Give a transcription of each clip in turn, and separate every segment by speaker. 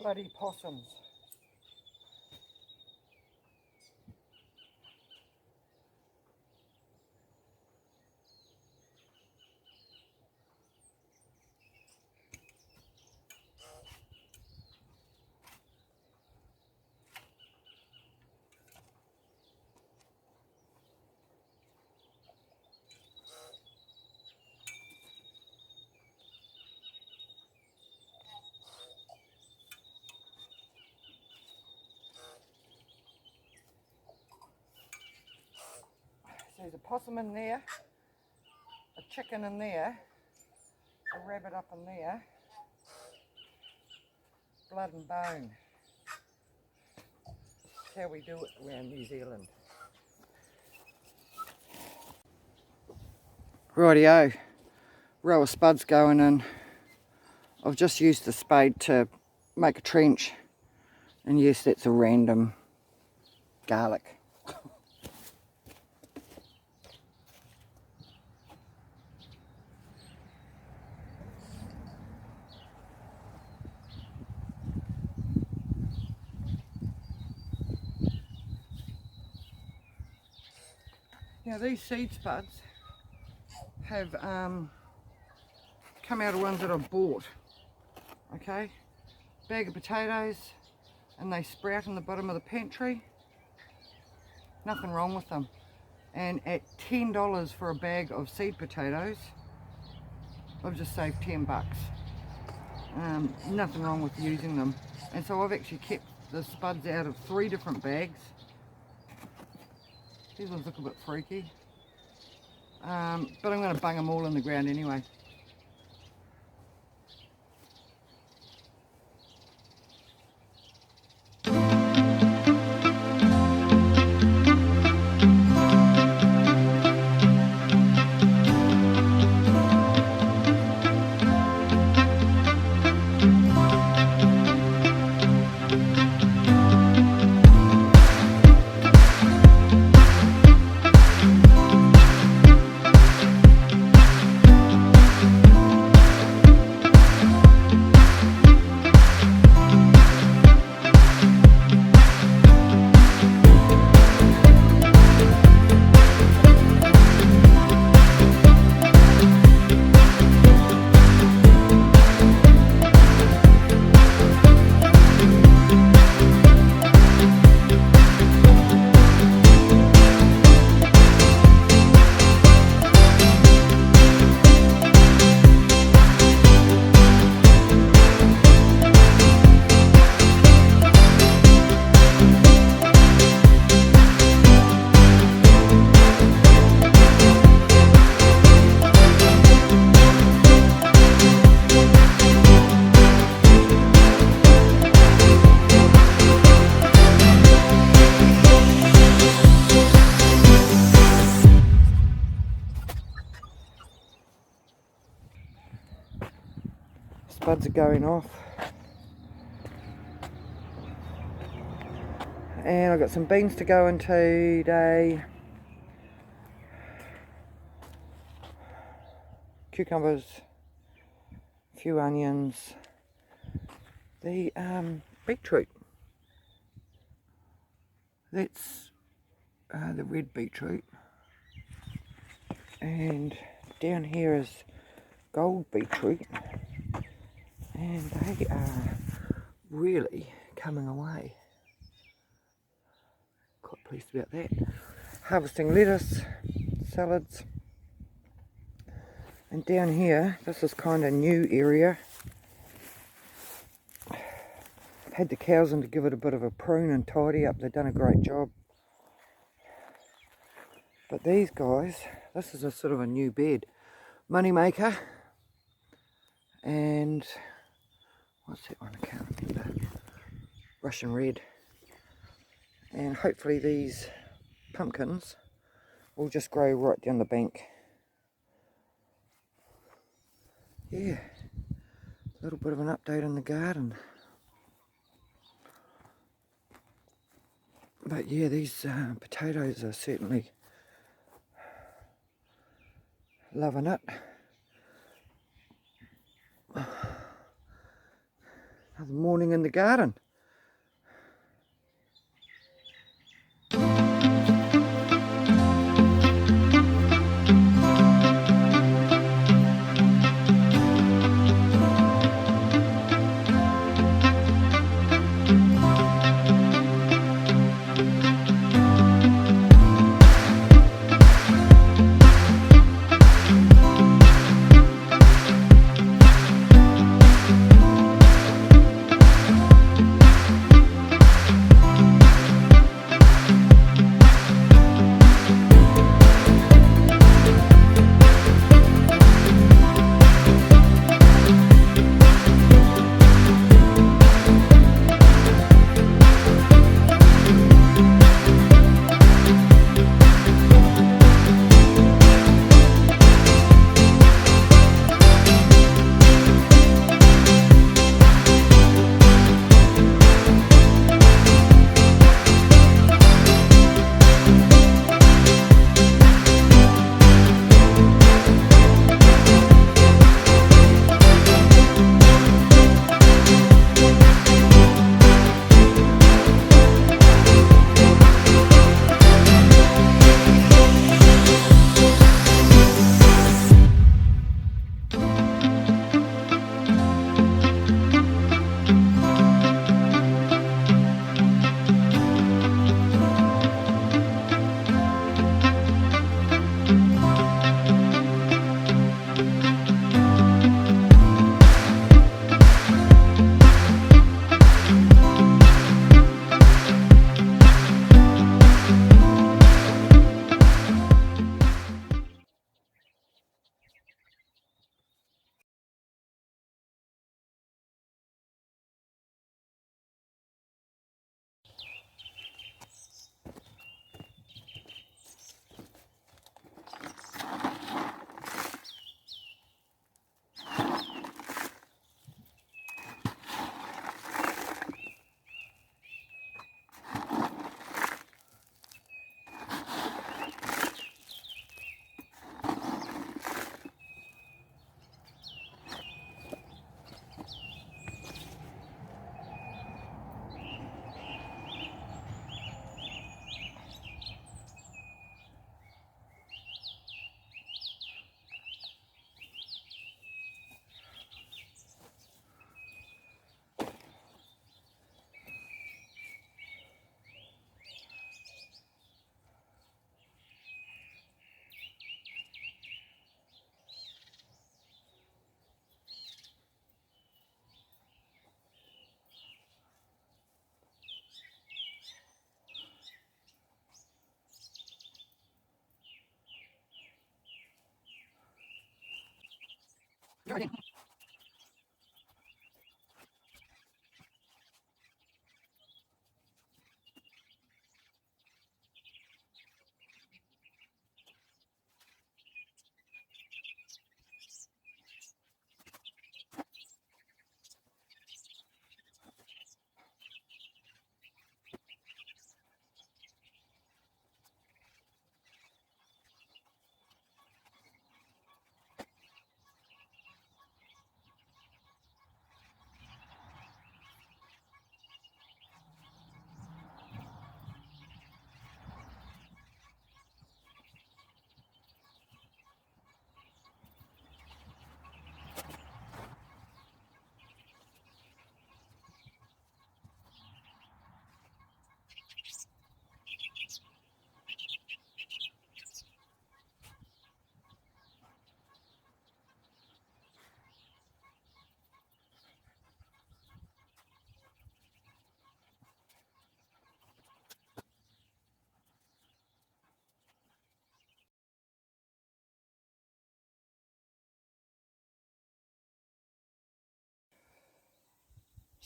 Speaker 1: Bloody possums. So there's a possum in there, a chicken in there, a rabbit up in there, blood and bone. That's how we do it around New Zealand. Rightio, row of spuds going in. I've just used the spade to make a trench, and yes, that's a random garlic. Now these seed spuds have come out of ones that I've bought. Okay, bag of potatoes, and they sprout in the bottom of the pantry. Nothing wrong with them. And at $10 for a bag of seed potatoes, I've just saved 10 bucks. Nothing wrong with using them. And so I've actually kept the spuds out of 3 different bags. These ones look a bit freaky. But I'm going to bung them all in the ground anyway. Spuds are going off, and I've got some beans to go into today, cucumbers, a few onions, the beetroot, that's the red beetroot, and down here is gold beetroot. And they are really coming away. Quite pleased about that. Harvesting lettuce, salads. And down here, this is kind of new area. Had the cows in to give it a bit of a prune and tidy up. They've done a great job. But these guys, this is a sort of a new bed. Money maker. And what's that one? I can't remember. Russian red. And hopefully these pumpkins will just grow right down the bank. Yeah, a little bit of an update on the garden. But yeah, these potatoes are certainly loving it. Another morning in the garden.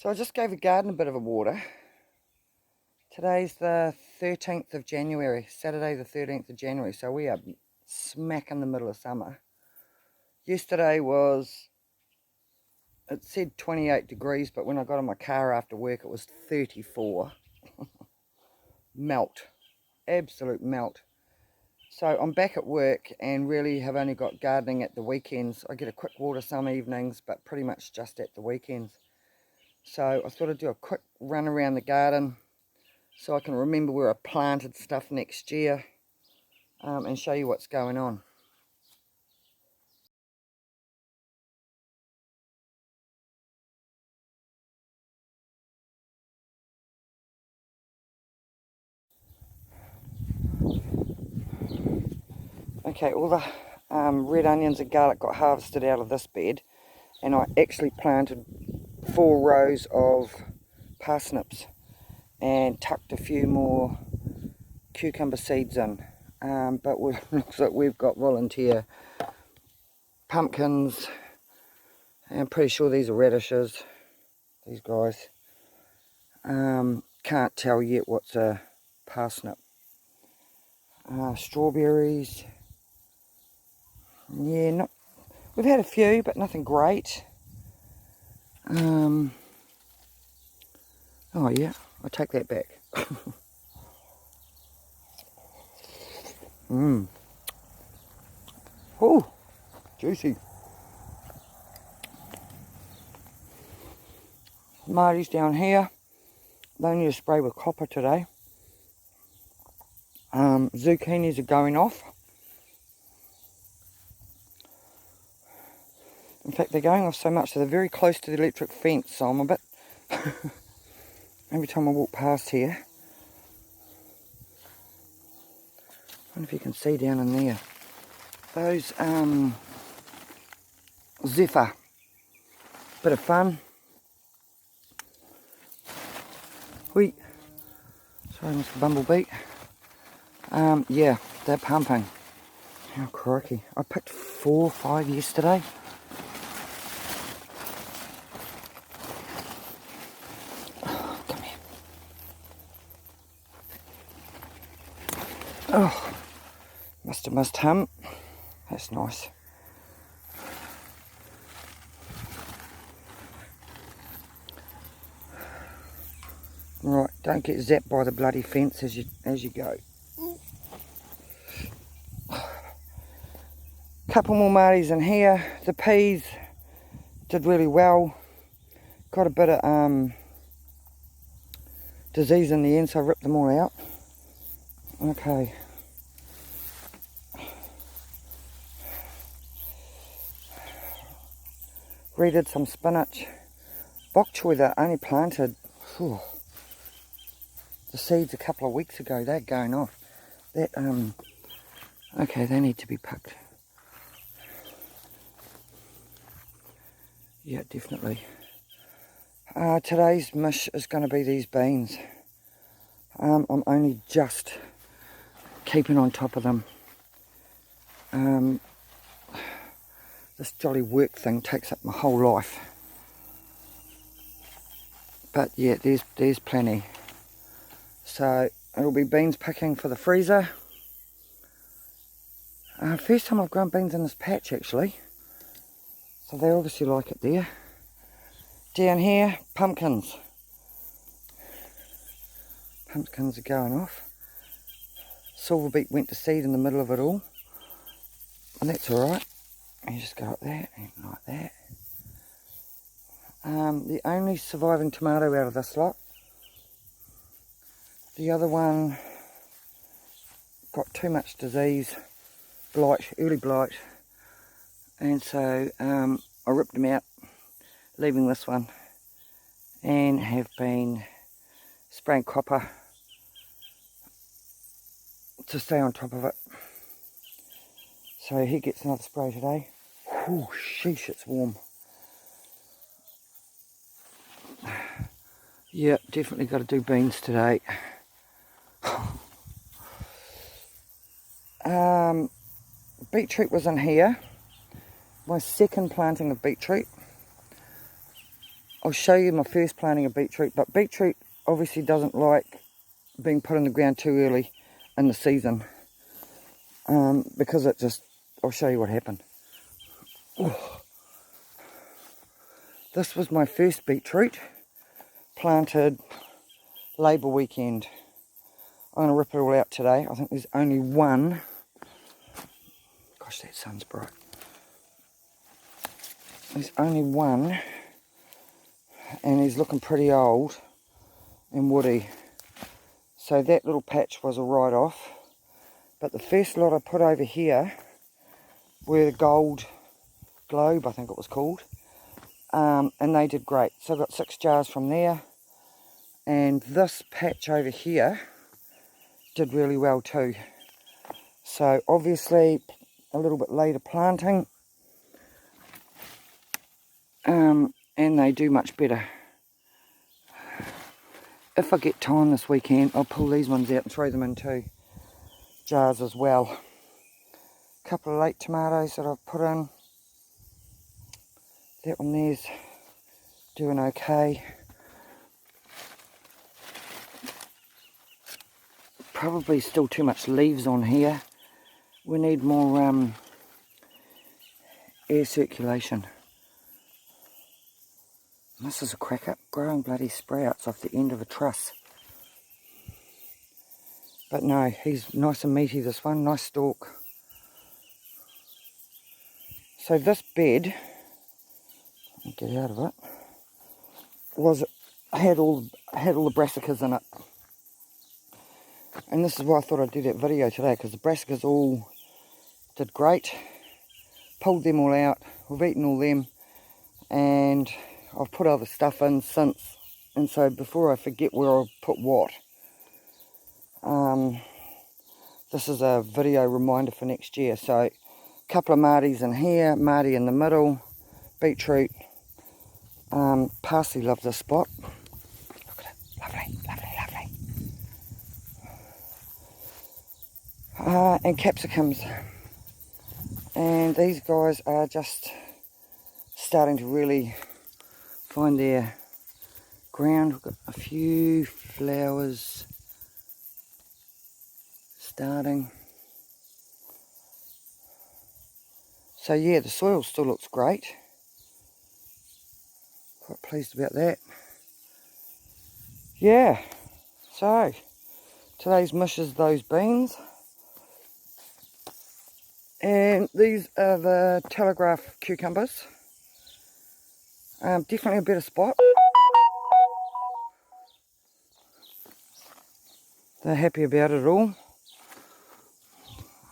Speaker 1: So I just gave the garden a bit of a water. Today's the 13th of January, Saturday the 13th of January, so we are smack in the middle of summer. Yesterday was, it said 28 degrees, but when I got in my car after work it was 34. Melt, absolute melt. So I'm back at work and really have only got gardening at the weekends. I get a quick water some evenings, but pretty much just at the weekends. So I thought I'd do a quick run around the garden so I can remember where I planted stuff next year, and show you what's going on. Okay, all the red onions and garlic got harvested out of this bed, and I actually planted 4 rows of parsnips and tucked a few more cucumber seeds in. But it looks like we've got volunteer pumpkins. I'm pretty sure these are radishes, these guys. Can't tell yet what's a parsnip. Strawberries. Yeah, we've had a few, but nothing great. Oh yeah, I take that back. Oh, juicy. Marty's down here. They need to spray with copper today. Zucchinis are going off. In fact, they're going off so much that they're very close to the electric fence, so I'm a bit... Every time I walk past here... I wonder if you can see down in there. Those, Zephyr. Bit of fun. Wheat. Sorry, Mr. Bumblebee. Yeah, they're pumping. Oh, crikey. I picked 4 or 5 yesterday. Oh, come here. Oh, must have missed him. That's nice. Right, don't get zapped by the bloody fence as you go. Couple more Marties in here. The peas did really well. Got a bit of disease in the end, so I ripped them all out. Okay. Redid some spinach. Bok choy that I only planted the seeds a couple of weeks ago. They're going off. That okay, they need to be picked. Yeah, definitely. Today's mish is going to be these beans. I'm only just keeping on top of them. This jolly work thing takes up my whole life. But yeah, there's plenty. So it'll be beans picking for the freezer. First time I've grown beans in this patch actually. So they obviously like it there. Down here, pumpkins. Pumpkins are going off. Silver beet went to seed in the middle of it all. And that's alright. You just go like that and like that. The only surviving tomato out of this lot. The other one got too much disease, blight, early blight. And so I ripped them out, leaving this one, and have been spraying copper to stay on top of it. So he gets another spray today. Whew, sheesh, it's warm. Yeah, definitely got to do beans today. Beetroot was in here. My second planting of beetroot. I'll show you my first planting of beetroot, but beetroot obviously doesn't like being put in the ground too early in the season, because it just, I'll show you what happened. Oh. This was my first beetroot, planted Labour weekend. I'm going to rip it all out today. I think there's only one. Gosh, that sun's bright. There's only one and he's looking pretty old and woody. So that little patch was a write-off. But the first lot I put over here were the gold globe, I think it was called. And they did great. So I got 6 jars from there. And this patch over here did really well too. So obviously a little bit later planting. And they do much better. If I get time this weekend, I'll pull these ones out and throw them into jars as well. A couple of late tomatoes that I've put in. That one there's doing okay. Probably still too much leaves on here. We need more air circulation. This is a cracker, growing bloody sprouts off the end of a truss. But no, he's nice and meaty, this one, nice stalk. So this bed, let me get out of it, had all the brassicas in it. And this is why I thought I'd do that video today, because the brassicas all did great. Pulled them all out, we've eaten all them, and I've put other stuff in since, and so before I forget where I've put what, this is a video reminder for next year. So a couple of Marties in here, Marty in the middle, beetroot, parsley, love this spot. Look at it, lovely, lovely, lovely. And capsicums, and these guys are just starting to really find their ground. We've got a few flowers starting. So yeah, the soil still looks great. Quite pleased about that. Yeah, so today's mish is those beans. And these are the Telegraph cucumbers. Definitely a better spot. They're happy about it all.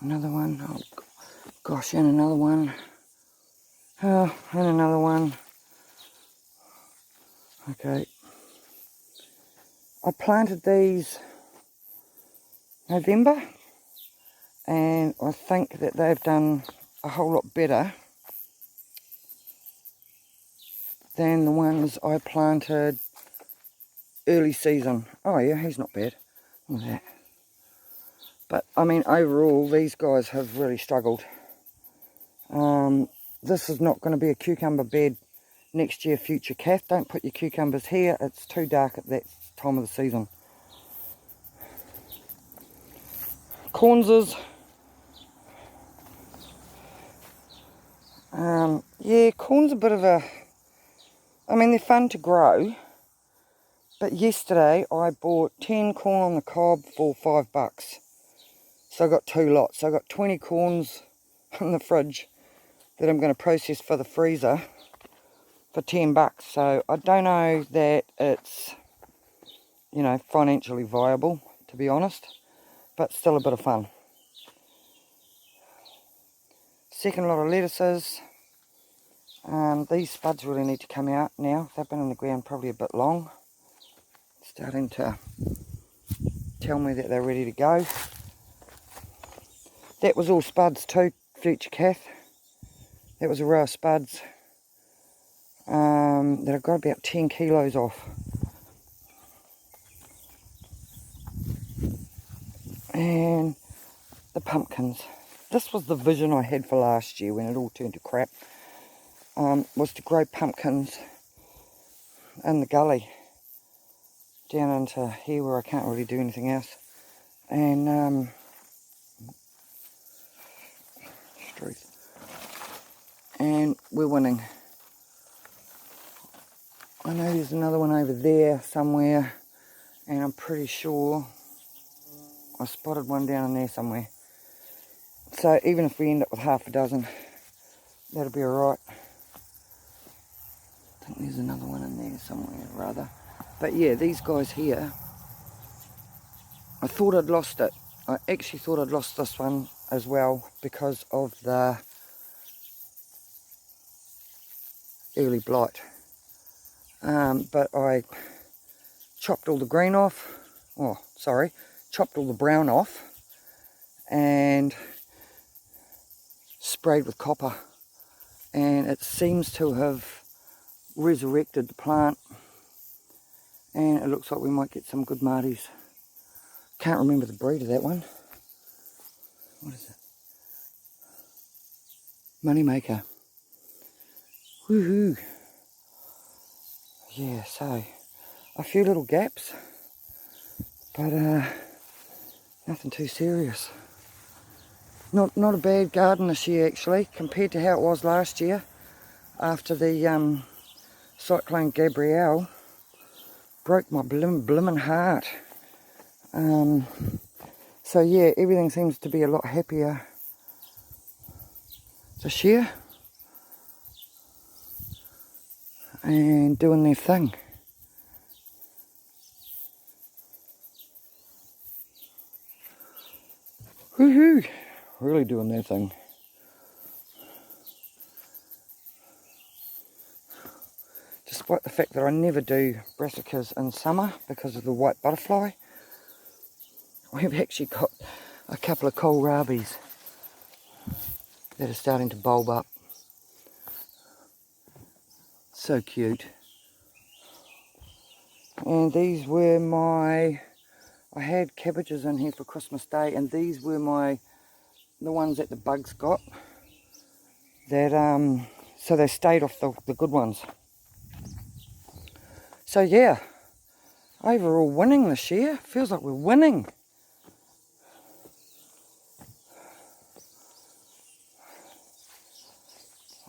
Speaker 1: Another one. Oh gosh, and another one. Oh, and another one. Okay. I planted these November, and I think that they've done a whole lot better than the ones I planted early season. Oh yeah, he's not bad. Look at that. But I mean, overall, these guys have really struggled. This is not going to be a cucumber bed next year, future Kath. Don't put your cucumbers here. It's too dark at that time of the season. Cornses. Yeah, corn's a bit of a... I mean, they're fun to grow. But yesterday, I bought 10 corn on the cob for $5. So I got 2 lots. So I got 20 corns in the fridge that I'm going to process for the freezer for $10. So I don't know that it's, you know, financially viable, to be honest, but still a bit of fun. Second lot of lettuces. These spuds really need to come out now. They've been in the ground probably a bit long. Starting to tell me that they're ready to go. That was all spuds too, future Kath. That was a row of spuds that I got about 10 kilos off. And the pumpkins. This was the vision I had for last year when it all turned to crap. Was to grow pumpkins in the gully down into here where I can't really do anything else. And and we're winning. I know there's another one over there somewhere, and I'm pretty sure I spotted one down in there somewhere. So even if we end up with half a dozen, that'll be alright. think there's another one in there somewhere or other. But yeah, these guys here, I thought I'd lost it. I actually thought I'd lost this one as well because of the early blight. But I chopped all the green off, chopped all the brown off and sprayed with copper, and it seems to have resurrected the plant, and it looks like we might get some good Marties. Can't remember the breed of that one. What is it? Moneymaker. Woohoo! Yeah, so a few little gaps, but nothing too serious. Not a bad garden this year actually, compared to how it was last year after the Cyclone Gabrielle broke my blimmin' heart. So yeah, everything seems to be a lot happier this year and doing their thing. Woohoo! Really doing their thing. Despite the fact that I never do brassicas in summer because of the white butterfly, we've actually got a couple of kohlrabies that are starting to bulb up. So cute. And these were I had cabbages in here for Christmas Day, and these were the ones that the bugs got. That so they stayed off the good ones. So yeah, overall winning this year. Feels like we're winning.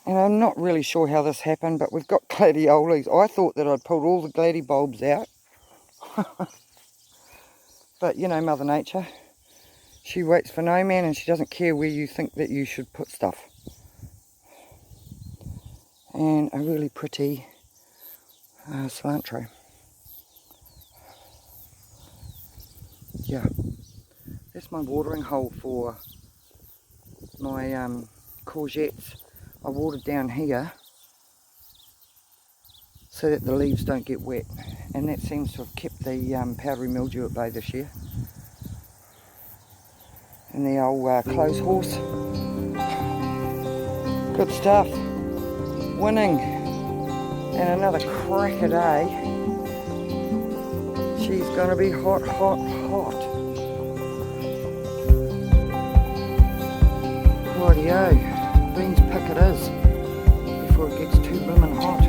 Speaker 1: And I'm not really sure how this happened, but we've got gladiolas. I thought that I'd pulled all the glady bulbs out. But you know, Mother Nature, she waits for no man, and she doesn't care where you think that you should put stuff. And a really pretty cilantro. Yeah, that's my watering hole for my courgettes. I watered down here so that the leaves don't get wet, and that seems to have kept the powdery mildew at bay this year. And the old clothes horse. Good stuff. Winning. And another cracker day. She's going to be hot, hot, hot. Rightio. Beans pick it is before it gets too blooming hot.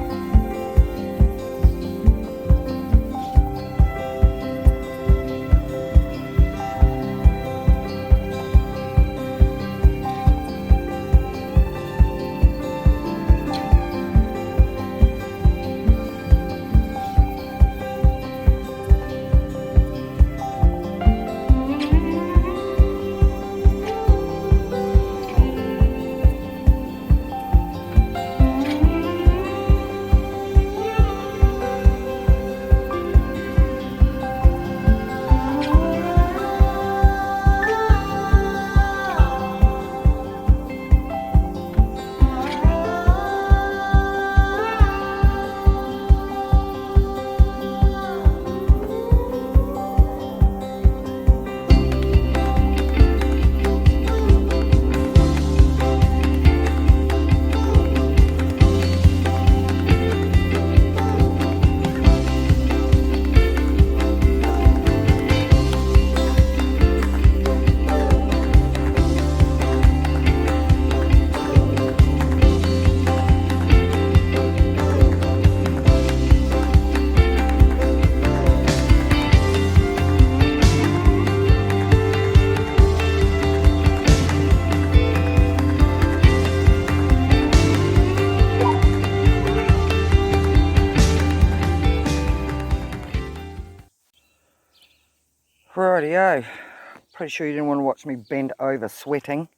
Speaker 1: Rightio, pretty sure you didn't want to watch me bend over sweating.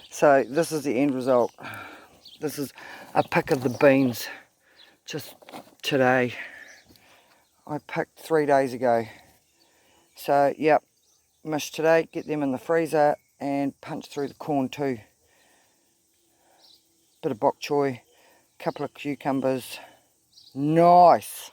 Speaker 1: So this is the end result. This is a pick of the beans just today. I picked 3 days ago. So, yep, mish today, get them in the freezer and punch through the corn too. Bit of bok choy, couple of cucumbers. Nice!